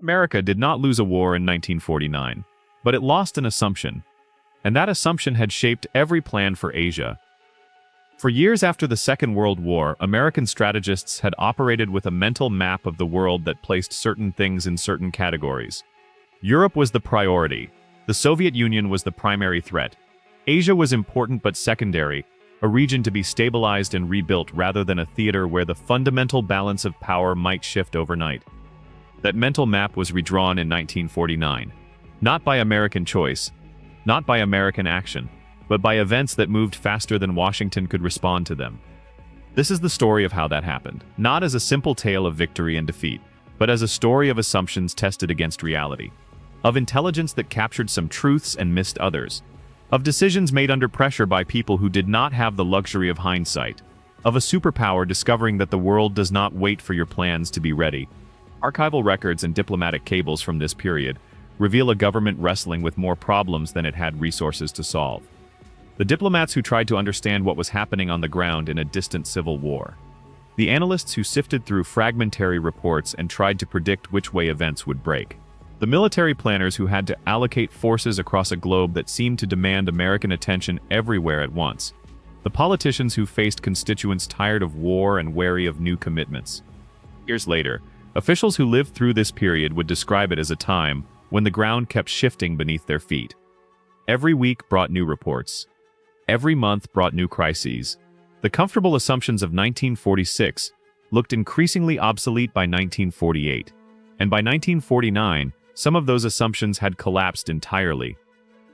America did not lose a war in 1949, but it lost an assumption, and that assumption had shaped every plan for Asia. For years after the Second World War, American strategists had operated with a mental map of the world that placed certain things in certain categories. Europe was the priority. The Soviet Union was the primary threat. Asia was important but secondary, a region to be stabilized and rebuilt rather than a theater where the fundamental balance of power might shift overnight. That mental map was redrawn in 1949, not by American choice, not by American action, but by events that moved faster than Washington could respond to them. This is the story of how that happened, not as a simple tale of victory and defeat, but as a story of assumptions tested against reality, of intelligence that captured some truths and missed others, of decisions made under pressure by people who did not have the luxury of hindsight, of a superpower discovering that the world does not wait for your plans to be ready. Archival records and diplomatic cables from this period reveal a government wrestling with more problems than it had resources to solve. The diplomats who tried to understand what was happening on the ground in a distant civil war. The analysts who sifted through fragmentary reports and tried to predict which way events would break. The military planners who had to allocate forces across a globe that seemed to demand American attention everywhere at once. The politicians who faced constituents tired of war and wary of new commitments. Years later, officials who lived through this period would describe it as a time when the ground kept shifting beneath their feet. Every week brought new reports. Every month brought new crises. The comfortable assumptions of 1946 looked increasingly obsolete by 1948, and by 1949, some of those assumptions had collapsed entirely.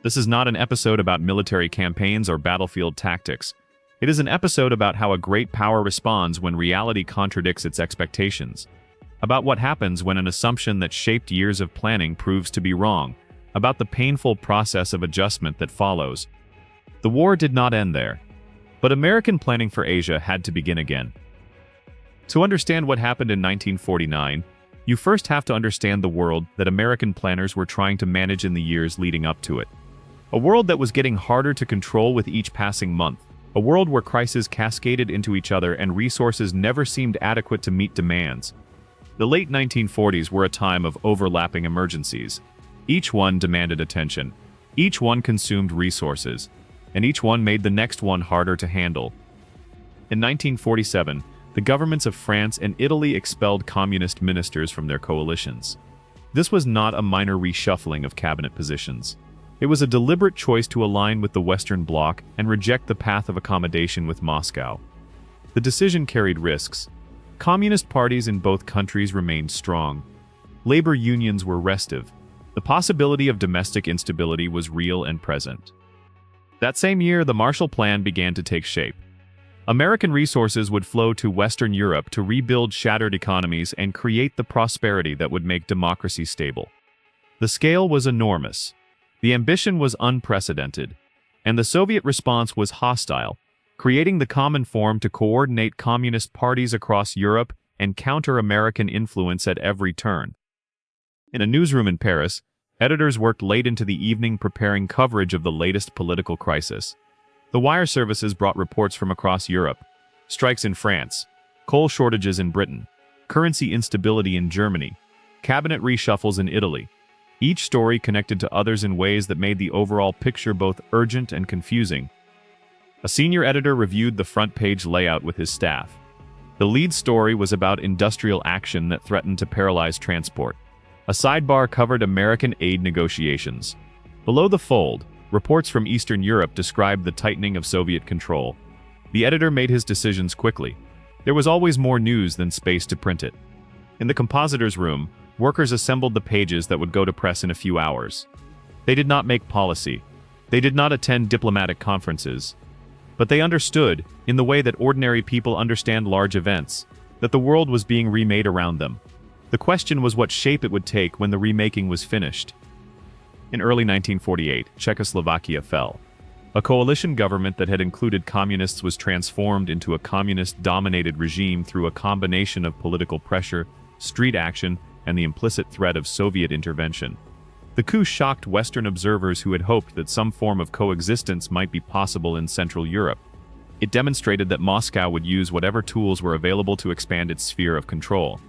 This is not an episode about military campaigns or battlefield tactics. It is an episode about how a great power responds when reality contradicts its expectations. About what happens when an assumption that shaped years of planning proves to be wrong. About the painful process of adjustment that follows. The war did not end there, but American planning for Asia had to begin again. To understand what happened in 1949, you first have to understand the world that American planners were trying to manage in the years leading up to it. A world that was getting harder to control with each passing month. A world where crises cascaded into each other and resources never seemed adequate to meet demands. The late 1940s were a time of overlapping emergencies. Each one demanded attention. Each one consumed resources. And each one made the next one harder to handle. In 1947, the governments of France and Italy expelled communist ministers from their coalitions. This was not a minor reshuffling of cabinet positions. It was a deliberate choice to align with the Western Bloc and reject the path of accommodation with Moscow. The decision carried risks. Communist parties in both countries remained strong. Labor unions were restive. The possibility of domestic instability was real and present. That same year, the Marshall Plan began to take shape. American resources would flow to Western Europe to rebuild shattered economies and create the prosperity that would make democracy stable. The scale was enormous. The ambition was unprecedented. And the Soviet response was hostile, creating the common form to coordinate communist parties across Europe and counter American influence at every turn. In a newsroom in Paris, editors worked late into the evening preparing coverage of the latest political crisis. The wire services brought reports from across Europe: strikes in France, coal shortages in Britain, currency instability in Germany, cabinet reshuffles in Italy. Each story connected to others in ways that made the overall picture both urgent and confusing. A senior editor reviewed the front-page layout with his staff. The lead story was about industrial action that threatened to paralyze transport. A sidebar covered American aid negotiations. Below the fold, reports from Eastern Europe described the tightening of Soviet control. The editor made his decisions quickly. There was always more news than space to print it. In the compositor's room, workers assembled the pages that would go to press in a few hours. They did not make policy. They did not attend diplomatic conferences. But they understood, in the way that ordinary people understand large events, that the world was being remade around them. The question was what shape it would take when the remaking was finished. In early 1948, Czechoslovakia fell. A coalition government that had included communists was transformed into a communist-dominated regime through a combination of political pressure, street action, and the implicit threat of Soviet intervention. The coup shocked Western observers who had hoped that some form of coexistence might be possible in Central Europe. It demonstrated that Moscow would use whatever tools were available to expand its sphere of control.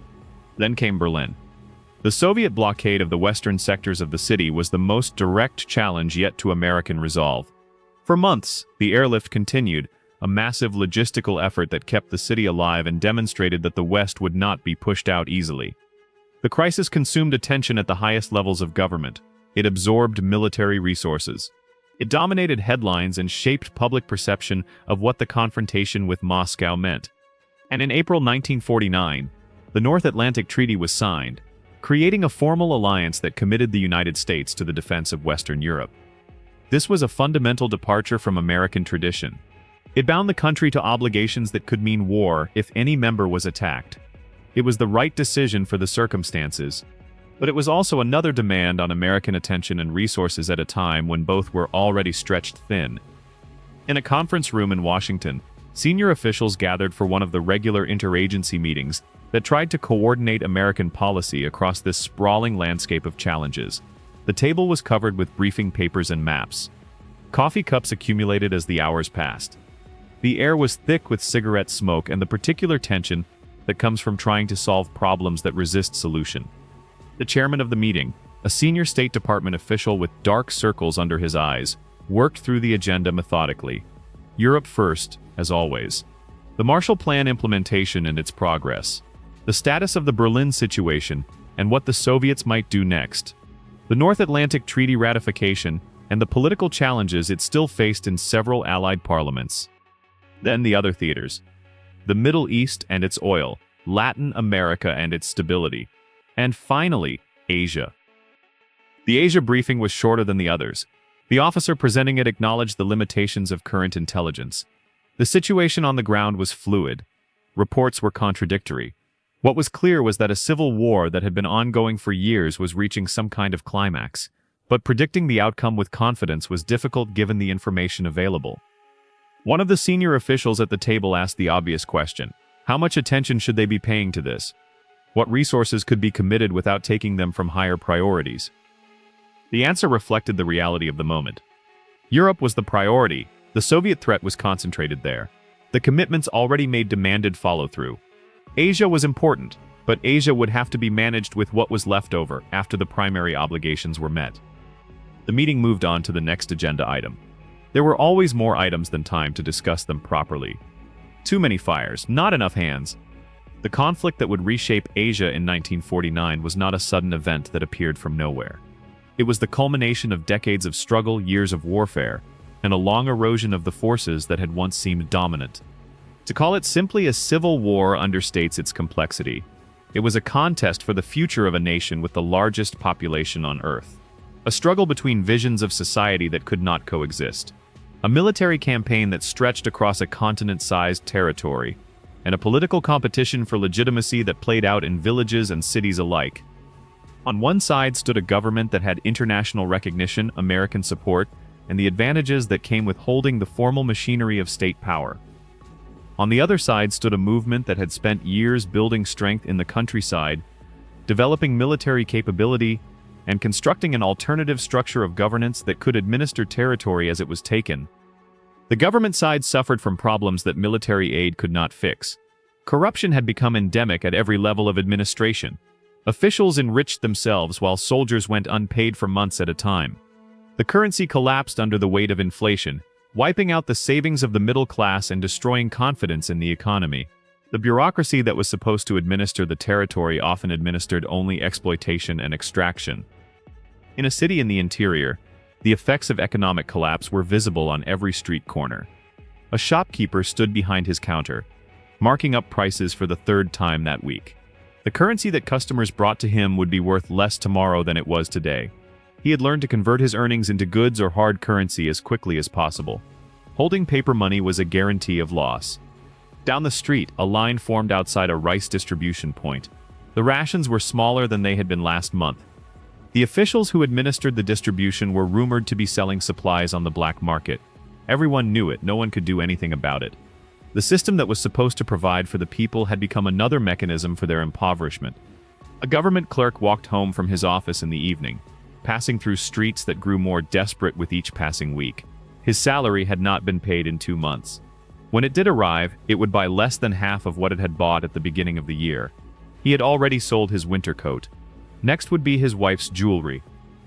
Then came Berlin. The Soviet blockade of the western sectors of the city was the most direct challenge yet to American resolve. For months, the airlift continued, a massive logistical effort that kept the city alive and demonstrated that the West would not be pushed out easily. The crisis consumed attention at the highest levels of government. It absorbed military resources. It dominated headlines and shaped public perception of what the confrontation with Moscow meant. And in April 1949, the North Atlantic Treaty was signed, creating a formal alliance that committed the United States to the defense of Western Europe. This was a fundamental departure from American tradition. It bound the country to obligations that could mean war if any member was attacked. It was the right decision for the circumstances, but it was also another demand on American attention and resources at a time when both were already stretched thin. In a conference room in Washington, senior officials gathered for one of the regular interagency meetings that tried to coordinate American policy across this sprawling landscape of challenges. The table was covered with briefing papers and maps. Coffee cups accumulated as the hours passed. The air was thick with cigarette smoke and the particular tension that comes from trying to solve problems that resist solution. The chairman of the meeting, a senior State Department official with dark circles under his eyes, worked through the agenda methodically. Europe first, as always. The Marshall Plan implementation and its progress. The status of the Berlin situation and what the Soviets might do next. The North Atlantic Treaty ratification and the political challenges it still faced in several Allied parliaments. Then the other theaters. The Middle East and its oil, Latin America and its stability, and finally, Asia. The Asia briefing was shorter than the others. The officer presenting it acknowledged the limitations of current intelligence. The situation on the ground was fluid. Reports were contradictory. What was clear was that a civil war that had been ongoing for years was reaching some kind of climax, but predicting the outcome with confidence was difficult given the information available. One of the senior officials at the table asked the obvious question: how much attention should they be paying to this? What resources could be committed without taking them from higher priorities? The answer reflected the reality of the moment. Europe was the priority. The Soviet threat was concentrated there. The commitments already made demanded follow-through. Asia was important, but Asia would have to be managed with what was left over after the primary obligations were met. The meeting moved on to the next agenda item. There were always more items than time to discuss them properly. Too many fires, not enough hands. The conflict that would reshape Asia in 1949 was not a sudden event that appeared from nowhere. It was the culmination of decades of struggle, years of warfare, and a long erosion of the forces that had once seemed dominant. To call it simply a civil war understates its complexity. It was a contest for the future of a nation with the largest population on Earth. A struggle between visions of society that could not coexist. A military campaign that stretched across a continent-sized territory, and a political competition for legitimacy that played out in villages and cities alike. On one side stood a government that had international recognition, American support, and the advantages that came with holding the formal machinery of state power. On the other side stood a movement that had spent years building strength in the countryside, developing military capability, and constructing an alternative structure of governance that could administer territory as it was taken. The government side suffered from problems that military aid could not fix. Corruption had become endemic at every level of administration. Officials enriched themselves while soldiers went unpaid for months at a time. The currency collapsed under the weight of inflation, wiping out the savings of the middle class and destroying confidence in the economy. The bureaucracy that was supposed to administer the territory often administered only exploitation and extraction. In a city in the interior, the effects of economic collapse were visible on every street corner. A shopkeeper stood behind his counter, marking up prices for the third time that week. The currency that customers brought to him would be worth less tomorrow than it was today. He had learned to convert his earnings into goods or hard currency as quickly as possible. Holding paper money was a guarantee of loss. Down the street, a line formed outside a rice distribution point. The rations were smaller than they had been last month. The officials who administered the distribution were rumored to be selling supplies on the black market. Everyone knew it, no one could do anything about it. The system that was supposed to provide for the people had become another mechanism for their impoverishment. A government clerk walked home from his office in the evening, passing through streets that grew more desperate with each passing week. His salary had not been paid in 2 months. When it did arrive, it would buy less than half of what it had bought at the beginning of the year. He had already sold his winter coat. Next would be his wife's jewelry.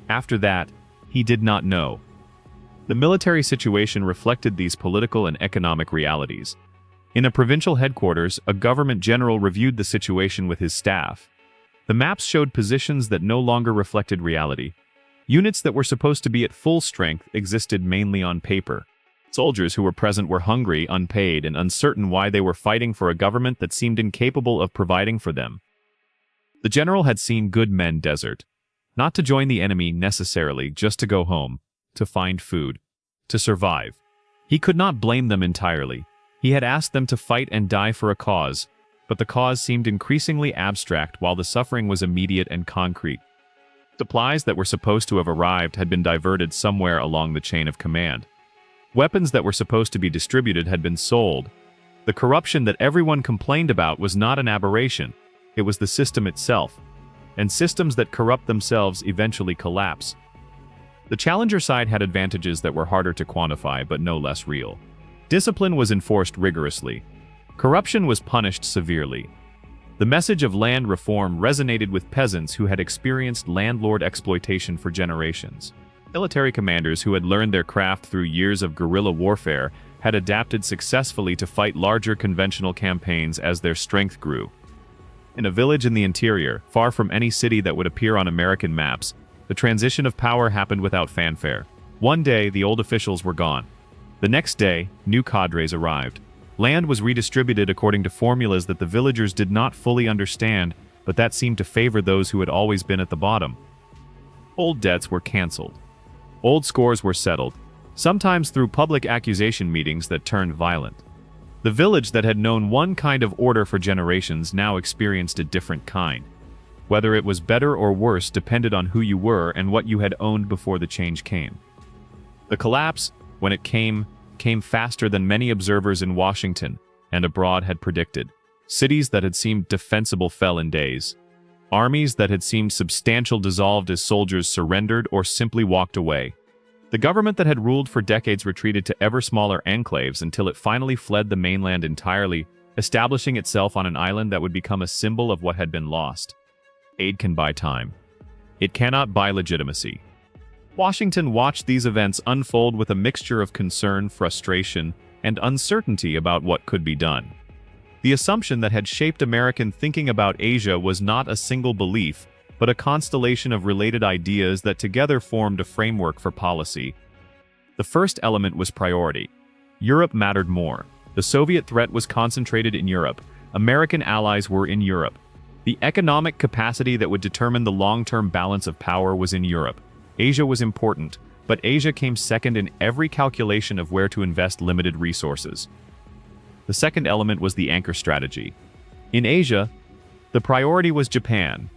After that, he did not know. The military situation reflected these political and economic realities. In a provincial headquarters, a government general reviewed the situation with his staff. The maps showed positions that no longer reflected reality. Units that were supposed to be at full strength existed mainly on paper. Soldiers who were present were hungry, unpaid, and uncertain why they were fighting for a government that seemed incapable of providing for them. The general had seen good men desert. Not to join the enemy necessarily, just to go home, to find food, to survive. He could not blame them entirely. He had asked them to fight and die for a cause, but the cause seemed increasingly abstract while the suffering was immediate and concrete. Supplies that were supposed to have arrived had been diverted somewhere along the chain of command. Weapons that were supposed to be distributed had been sold. The corruption that everyone complained about was not an aberration, it was the system itself. And systems that corrupt themselves eventually collapse. The challenger side had advantages that were harder to quantify but no less real. Discipline was enforced rigorously. Corruption was punished severely. The message of land reform resonated with peasants who had experienced landlord exploitation for generations. Military commanders who had learned their craft through years of guerrilla warfare had adapted successfully to fight larger conventional campaigns as their strength grew. In a village in the interior, far from any city that would appear on American maps, the transition of power happened without fanfare. One day, the old officials were gone. The next day, new cadres arrived. Land was redistributed according to formulas that the villagers did not fully understand, but that seemed to favor those who had always been at the bottom. Old debts were canceled. Old scores were settled, sometimes through public accusation meetings that turned violent. The village that had known one kind of order for generations now experienced a different kind. Whether it was better or worse depended on who you were and what you had owned before the change came. The collapse, when it came faster than many observers in Washington and abroad had predicted. Cities that had seemed defensible fell in days. Armies that had seemed substantial dissolved as soldiers surrendered or simply walked away. The government that had ruled for decades retreated to ever smaller enclaves until it finally fled the mainland entirely, establishing itself on an island that would become a symbol of what had been lost. Aid can buy time. It cannot buy legitimacy. Washington watched these events unfold with a mixture of concern, frustration, and uncertainty about what could be done. The assumption that had shaped American thinking about Asia was not a single belief, but a constellation of related ideas that together formed a framework for policy. The first element was priority. Europe mattered more. The Soviet threat was concentrated in Europe. American allies were in Europe. The economic capacity that would determine the long-term balance of power was in Europe. Asia was important, but Asia came second in every calculation of where to invest limited resources. The second element was the anchor strategy. In Asia, the priority was Japan.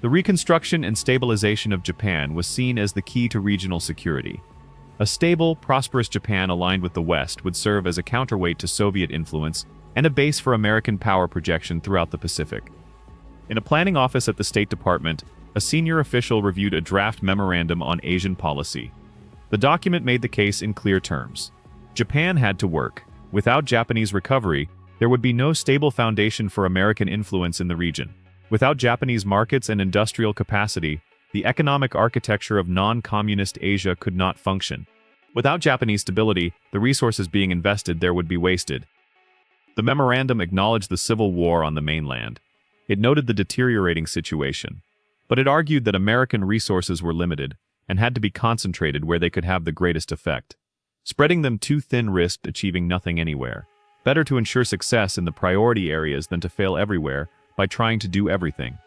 The reconstruction and stabilization of Japan was seen as the key to regional security. A stable, prosperous Japan aligned with the West would serve as a counterweight to Soviet influence and a base for American power projection throughout the Pacific. In a planning office at the State Department, a senior official reviewed a draft memorandum on Asian policy. The document made the case in clear terms. Japan had to work. Without Japanese recovery, there would be no stable foundation for American influence in the region. Without Japanese markets and industrial capacity, the economic architecture of non-communist Asia could not function. Without Japanese stability, the resources being invested there would be wasted. The memorandum acknowledged the civil war on the mainland. It noted the deteriorating situation. But it argued that American resources were limited and had to be concentrated where they could have the greatest effect. Spreading them too thin risked achieving nothing anywhere. Better to ensure success in the priority areas than to fail everywhere by trying to do everything.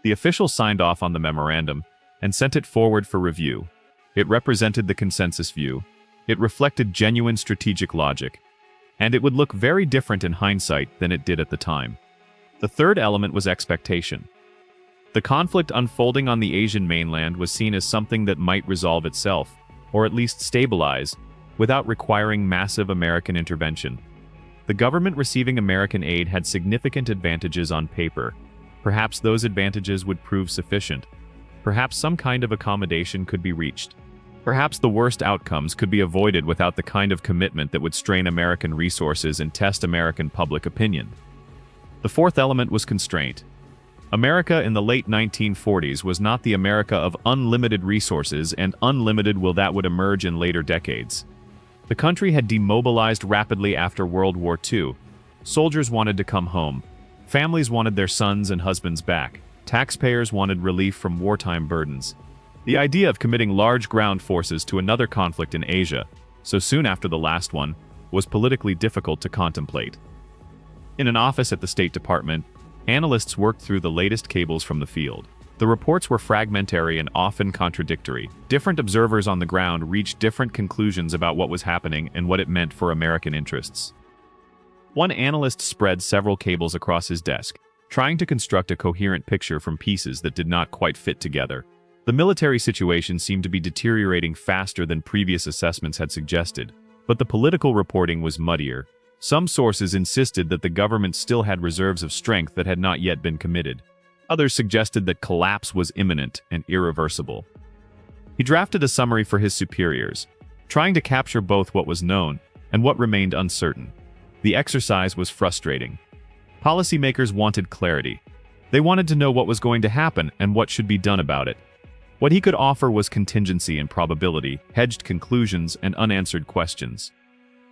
The official signed off on the memorandum and sent it forward for review. It represented the consensus view. It reflected genuine strategic logic. And it would look very different in hindsight than it did at the time. The third element was expectation. The conflict unfolding on the Asian mainland was seen as something that might resolve itself, or at least stabilize, without requiring massive American intervention. The government receiving American aid had significant advantages on paper. Perhaps those advantages would prove sufficient. Perhaps some kind of accommodation could be reached. Perhaps the worst outcomes could be avoided without the kind of commitment that would strain American resources and test American public opinion. The fourth element was constraint. America in the late 1940s was not the America of unlimited resources and unlimited will that would emerge in later decades. The country had demobilized rapidly after World War II. Soldiers wanted to come home. Families wanted their sons and husbands back. Taxpayers wanted relief from wartime burdens. The idea of committing large ground forces to another conflict in Asia, so soon after the last one, was politically difficult to contemplate. In an office at the State Department, analysts worked through the latest cables from the field. The reports were fragmentary and often contradictory. Different observers on the ground reached different conclusions about what was happening and what it meant for American interests. One analyst spread several cables across his desk, trying to construct a coherent picture from pieces that did not quite fit together. The military situation seemed to be deteriorating faster than previous assessments had suggested, but the political reporting was muddier. Some sources insisted that the government still had reserves of strength that had not yet been committed. Others suggested that collapse was imminent and irreversible. He drafted a summary for his superiors, trying to capture both what was known and what remained uncertain. The exercise was frustrating. Policymakers wanted clarity. They wanted to know what was going to happen and what should be done about it. What he could offer was contingency and probability, hedged conclusions, and unanswered questions.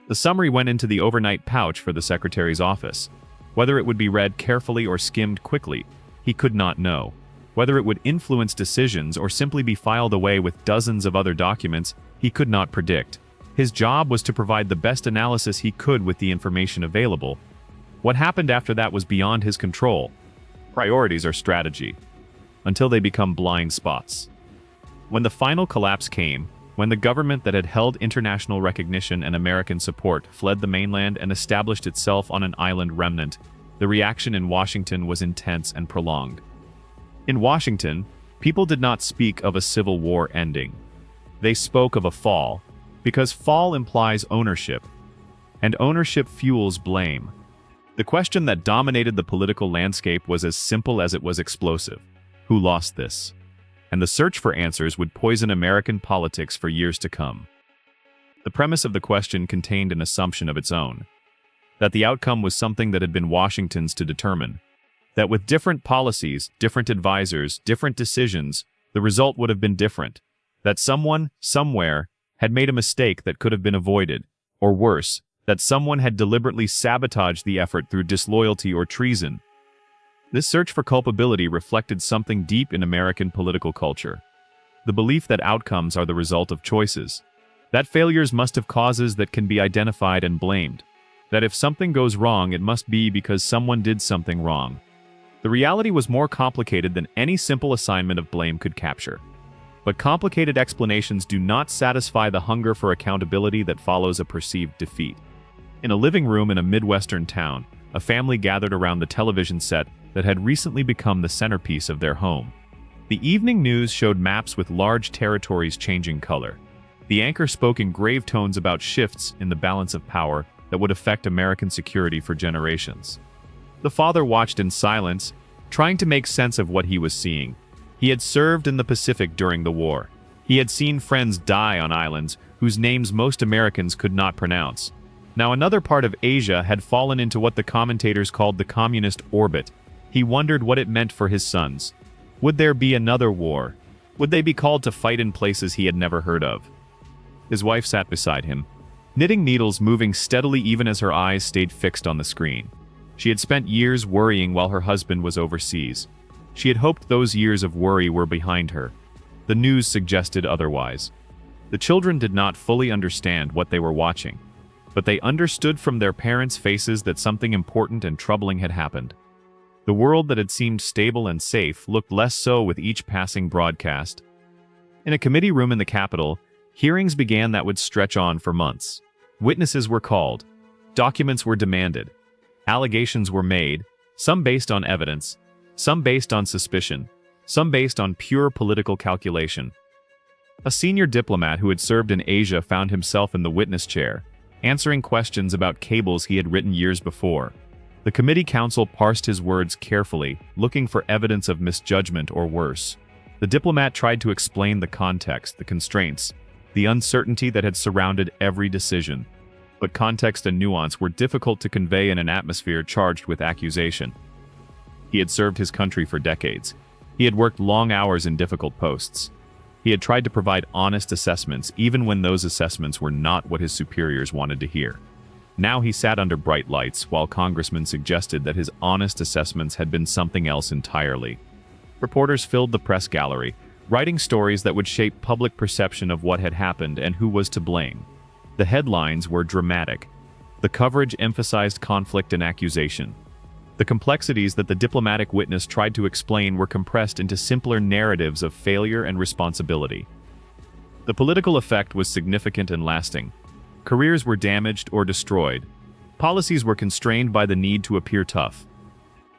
The summary went into the overnight pouch for the secretary's office. Whether it would be read carefully or skimmed quickly, he could not know. Whether it would influence decisions or simply be filed away with dozens of other documents, he could not predict. His job was to provide the best analysis he could with the information available. What happened after that was beyond his control. Priorities are strategy, until they become blind spots. When the final collapse came, when the government that had held international recognition and American support fled the mainland and established itself on an island remnant, the reaction in Washington was intense and prolonged. In Washington, people did not speak of a civil war ending. They spoke of a fall, because fall implies ownership, and ownership fuels blame. The question that dominated the political landscape was as simple as it was explosive. Who lost this? And the search for answers would poison American politics for years to come. The premise of the question contained an assumption of its own, that the outcome was something that had been Washington's to determine, that with different policies, different advisors, different decisions, the result would have been different, that someone, somewhere, had made a mistake that could have been avoided, or worse, that someone had deliberately sabotaged the effort through disloyalty or treason. This search for culpability reflected something deep in American political culture. The belief that outcomes are the result of choices. That failures must have causes that can be identified and blamed. That if something goes wrong, it must be because someone did something wrong. The reality was more complicated than any simple assignment of blame could capture. But complicated explanations do not satisfy the hunger for accountability that follows a perceived defeat. In a living room in a Midwestern town, a family gathered around the television set that had recently become the centerpiece of their home. The evening news showed maps with large territories changing color. The anchor spoke in grave tones about shifts in the balance of power that would affect American security for generations. The father watched in silence, trying to make sense of what he was seeing. He had served in the Pacific during the war. He had seen friends die on islands whose names most Americans could not pronounce. Now another part of Asia had fallen into what the commentators called the communist orbit. He wondered what it meant for his sons. Would there be another war? Would they be called to fight in places he had never heard of? His wife sat beside him, knitting needles moving steadily even as her eyes stayed fixed on the screen. She had spent years worrying while her husband was overseas. She had hoped those years of worry were behind her. The news suggested otherwise. The children did not fully understand what they were watching, but they understood from their parents' faces that something important and troubling had happened. The world that had seemed stable and safe looked less so with each passing broadcast. In a committee room in the Capitol, hearings began that would stretch on for months. Witnesses were called. Documents were demanded. Allegations were made, some based on evidence, some based on suspicion, some based on pure political calculation. A senior diplomat who had served in Asia found himself in the witness chair, answering questions about cables he had written years before. The committee counsel parsed his words carefully, looking for evidence of misjudgment or worse. The diplomat tried to explain the context, the constraints, the uncertainty that had surrounded every decision. But context and nuance were difficult to convey in an atmosphere charged with accusation. He had served his country for decades. He had worked long hours in difficult posts. He had tried to provide honest assessments, even when those assessments were not what his superiors wanted to hear. Now he sat under bright lights, while congressmen suggested that his honest assessments had been something else entirely. Reporters filled the press gallery, writing stories that would shape public perception of what had happened and who was to blame. The headlines were dramatic. The coverage emphasized conflict and accusation. The complexities that the diplomatic witness tried to explain were compressed into simpler narratives of failure and responsibility. The political effect was significant and lasting. Careers were damaged or destroyed. Policies were constrained by the need to appear tough.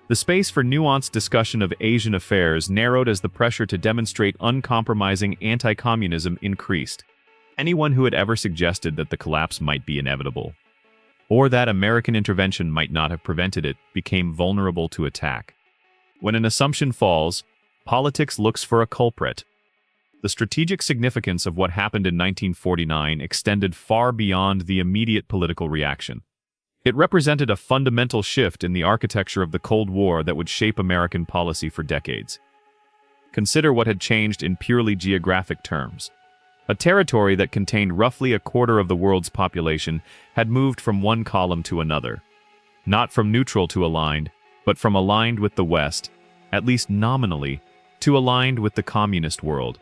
The space for nuanced discussion of Asian affairs narrowed as the pressure to demonstrate uncompromising anti-communism increased. Anyone who had ever suggested that the collapse might be inevitable, or that American intervention might not have prevented it, became vulnerable to attack. When an assumption falls, politics looks for a culprit. The strategic significance of what happened in 1949 extended far beyond the immediate political reaction. It represented a fundamental shift in the architecture of the Cold War that would shape American policy for decades. Consider what had changed in purely geographic terms. A territory that contained roughly a quarter of the world's population had moved from one column to another. Not from neutral to aligned, but from aligned with the West, at least nominally, to aligned with the communist world.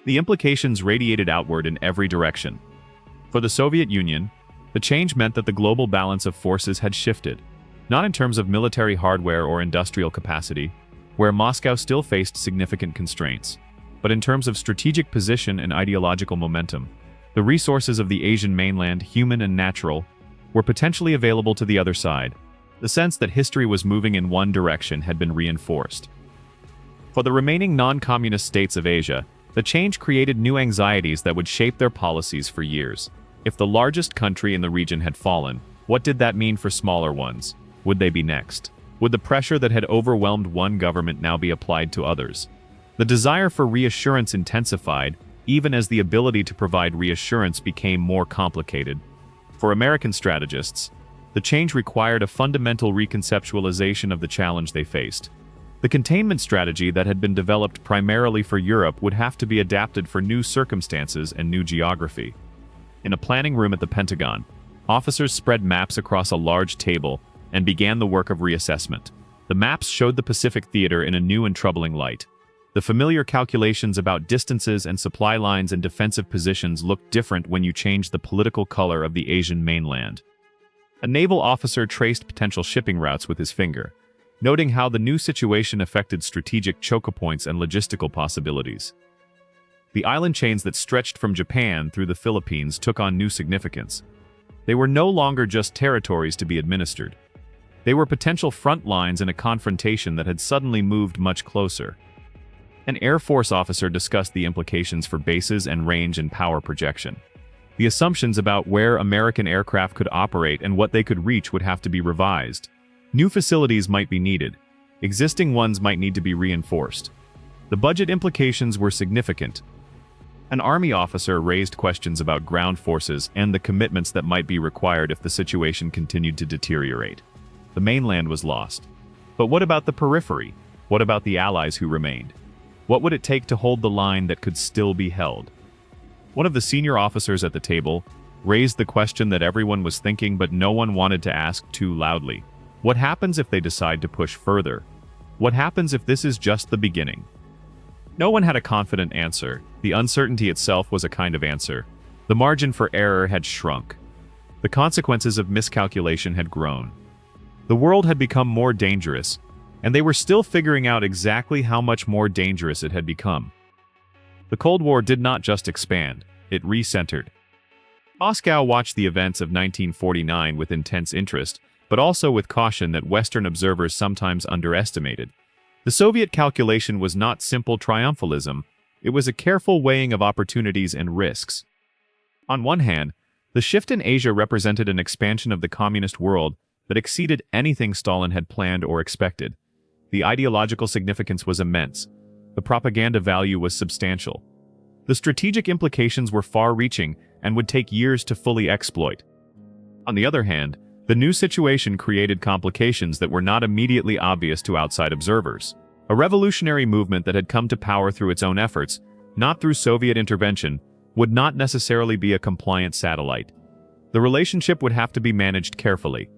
The implications radiated outward in every direction. For the Soviet Union, the change meant that the global balance of forces had shifted, not in terms of military hardware or industrial capacity, where Moscow still faced significant constraints, but in terms of strategic position and ideological momentum. The resources of the Asian mainland, human and natural, were potentially available to the other side. The sense that history was moving in one direction had been reinforced. For the remaining non-communist states of Asia, the change created new anxieties that would shape their policies for years. If the largest country in the region had fallen, what did that mean for smaller ones? Would they be next? Would the pressure that had overwhelmed one government now be applied to others? The desire for reassurance intensified, even as the ability to provide reassurance became more complicated. For American strategists, the change required a fundamental reconceptualization of the challenge they faced. The containment strategy that had been developed primarily for Europe would have to be adapted for new circumstances and new geography. In a planning room at the Pentagon, officers spread maps across a large table and began the work of reassessment. The maps showed the Pacific theater in a new and troubling light. The familiar calculations about distances and supply lines and defensive positions looked different when you changed the political color of the Asian mainland. A naval officer traced potential shipping routes with his finger, noting how the new situation affected strategic choke points and logistical possibilities. The island chains that stretched from Japan through the Philippines took on new significance. They were no longer just territories to be administered. They were potential front lines in a confrontation that had suddenly moved much closer. An Air Force officer discussed the implications for bases and range and power projection. The assumptions about where American aircraft could operate and what they could reach would have to be revised. New facilities might be needed. Existing ones might need to be reinforced. The budget implications were significant. An Army officer raised questions about ground forces and the commitments that might be required if the situation continued to deteriorate. The mainland was lost. But what about the periphery? What about the allies who remained? What would it take to hold the line that could still be held? One of the senior officers at the table raised the question that everyone was thinking but no one wanted to ask too loudly. What happens if they decide to push further? What happens if this is just the beginning? No one had a confident answer. The uncertainty itself was a kind of answer. The margin for error had shrunk. The consequences of miscalculation had grown. The world had become more dangerous, and they were still figuring out exactly how much more dangerous it had become. The Cold War did not just expand, it recentered. Moscow watched the events of 1949 with intense interest, but also with caution that Western observers sometimes underestimated. The Soviet calculation was not simple triumphalism, it was a careful weighing of opportunities and risks. On one hand, the shift in Asia represented an expansion of the communist world that exceeded anything Stalin had planned or expected. The ideological significance was immense. The propaganda value was substantial. The strategic implications were far-reaching and would take years to fully exploit. On the other hand, The new situation created complications that were not immediately obvious to outside observers. A revolutionary movement that had come to power through its own efforts, not through Soviet intervention, would not necessarily be a compliant satellite. The relationship would have to be managed carefully.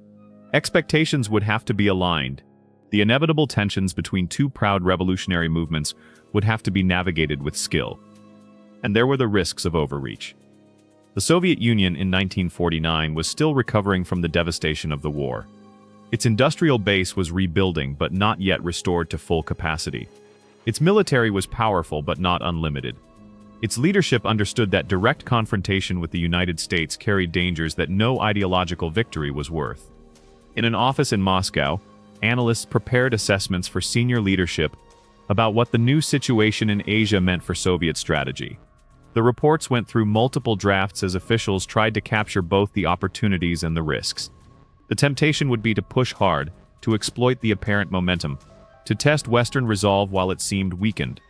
Expectations would have to be aligned. The inevitable tensions between two proud revolutionary movements would have to be navigated with skill. And there were the risks of overreach. The Soviet Union in 1949 was still recovering from the devastation of the war. Its industrial base was rebuilding but not yet restored to full capacity. Its military was powerful but not unlimited. Its leadership understood that direct confrontation with the United States carried dangers that no ideological victory was worth. In an office in Moscow, analysts prepared assessments for senior leadership about what the new situation in Asia meant for Soviet strategy. The reports went through multiple drafts as officials tried to capture both the opportunities and the risks. The temptation would be to push hard, to exploit the apparent momentum, to test Western resolve while it seemed weakened.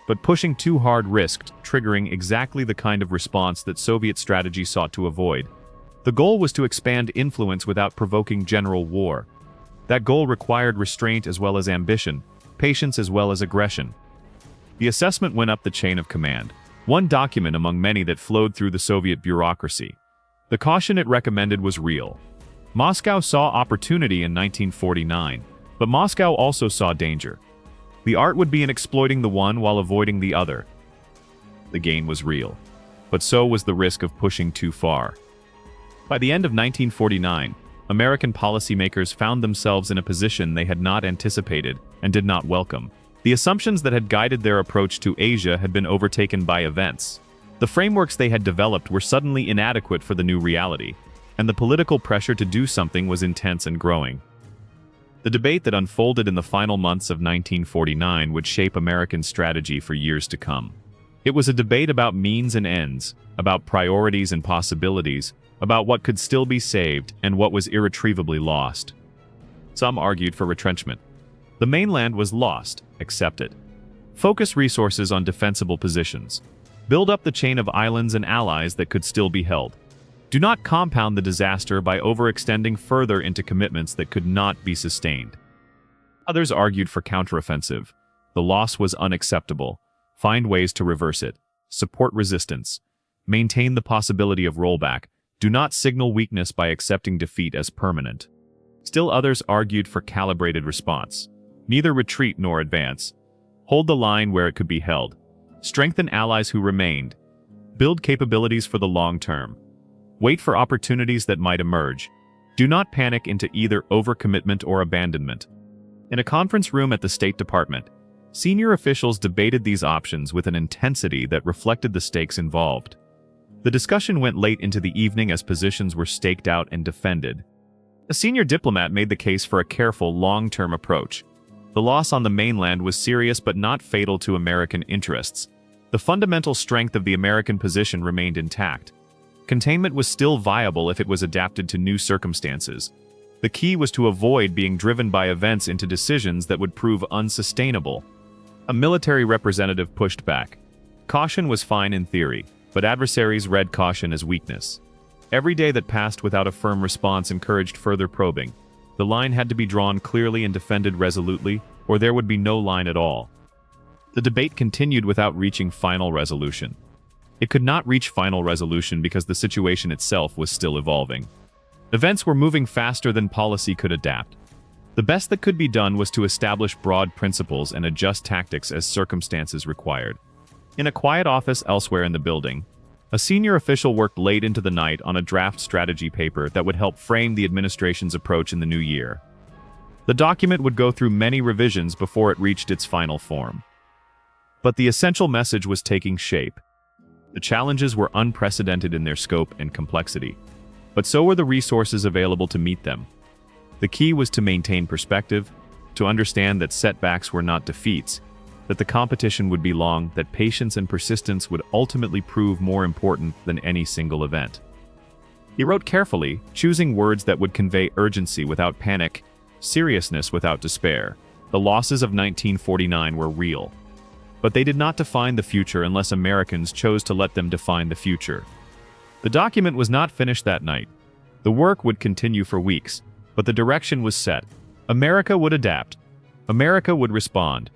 But pushing too hard risked triggering exactly the kind of response that Soviet strategy sought to avoid. The goal was to expand influence without provoking general war. That goal required restraint as well as ambition, patience as well as aggression. The assessment went up the chain of command, one document among many that flowed through the Soviet bureaucracy. The caution it recommended was real. Moscow saw opportunity in 1949, but Moscow also saw danger. The art would be in exploiting the one while avoiding the other. The gain was real, but so was the risk of pushing too far. By the end of 1949, American policymakers found themselves in a position they had not anticipated and did not welcome. The assumptions that had guided their approach to Asia had been overtaken by events. The frameworks they had developed were suddenly inadequate for the new reality, and the political pressure to do something was intense and growing. The debate that unfolded in the final months of 1949 would shape American strategy for years to come. It was a debate about means and ends, about priorities and possibilities, about what could still be saved and what was irretrievably lost. Some argued for retrenchment. The mainland was lost, accept it. Focus resources on defensible positions. Build up the chain of islands and allies that could still be held. Do not compound the disaster by overextending further into commitments that could not be sustained. Others argued for counteroffensive. The loss was unacceptable. Find ways to reverse it. Support resistance. Maintain the possibility of rollback. Do not signal weakness by accepting defeat as permanent. Still others argued for calibrated response. Neither retreat nor advance. Hold the line where it could be held. Strengthen allies who remained. Build capabilities for the long term. Wait for opportunities that might emerge. Do not panic into either overcommitment or abandonment. In a conference room at the State Department, senior officials debated these options with an intensity that reflected the stakes involved. The discussion went late into the evening as positions were staked out and defended. A senior diplomat made the case for a careful, long-term approach. The loss on the mainland was serious but not fatal to American interests. The fundamental strength of the American position remained intact. Containment was still viable if it was adapted to new circumstances. The key was to avoid being driven by events into decisions that would prove unsustainable. A military representative pushed back. Caution was fine in theory, but adversaries read caution as weakness. Every day that passed without a firm response encouraged further probing. The line had to be drawn clearly and defended resolutely, or there would be no line at all. The debate continued without reaching final resolution. It could not reach final resolution because the situation itself was still evolving. Events were moving faster than policy could adapt. The best that could be done was to establish broad principles and adjust tactics as circumstances required. In a quiet office elsewhere in the building, a senior official worked late into the night on a draft strategy paper that would help frame the administration's approach in the new year. The document would go through many revisions before it reached its final form. But the essential message was taking shape. The challenges were unprecedented in their scope and complexity, but so were the resources available to meet them. The key was to maintain perspective, to understand that setbacks were not defeats, that the competition would be long, that patience and persistence would ultimately prove more important than any single event. He wrote carefully, choosing words that would convey urgency without panic, seriousness without despair. The losses of 1949 were real. But they did not define the future unless Americans chose to let them define the future. The document was not finished that night. The work would continue for weeks, but the direction was set. America would adapt. America would respond.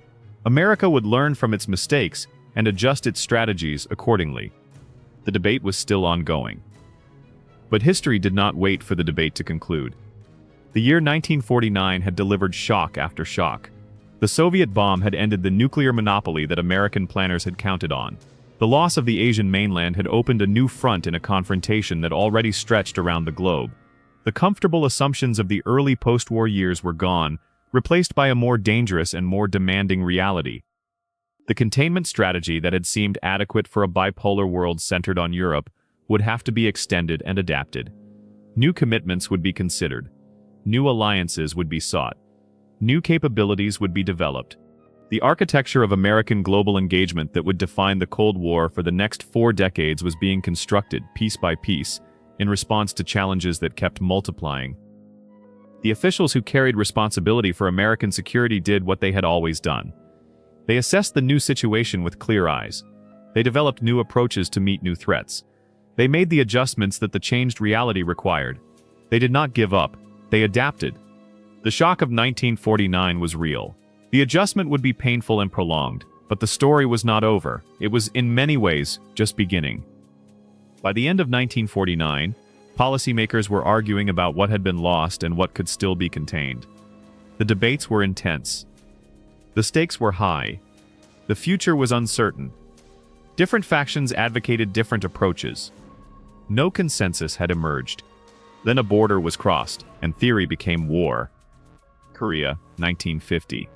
America would learn from its mistakes and adjust its strategies accordingly. The debate was still ongoing. But history did not wait for the debate to conclude. The year 1949 had delivered shock after shock. The Soviet bomb had ended the nuclear monopoly that American planners had counted on. The loss of the Asian mainland had opened a new front in a confrontation that already stretched around the globe. The comfortable assumptions of the early post-war years were gone, replaced by a more dangerous and more demanding reality. The containment strategy that had seemed adequate for a bipolar world centered on Europe would have to be extended and adapted. New commitments would be considered. New alliances would be sought. New capabilities would be developed. The architecture of American global engagement that would define the Cold War for the next 4 decades was being constructed, piece by piece, in response to challenges that kept multiplying. The officials who carried responsibility for American security did what they had always done. They assessed the new situation with clear eyes. They developed new approaches to meet new threats. They made the adjustments that the changed reality required. They did not give up. They adapted. The shock of 1949 was real. The adjustment would be painful and prolonged, but the story was not over. It was, in many ways, just beginning. By the end of 1949, policymakers were arguing about what had been lost and what could still be contained. The debates were intense. The stakes were high. The future was uncertain. Different factions advocated different approaches. No consensus had emerged. Then a border was crossed, and theory became war. Korea, 1950.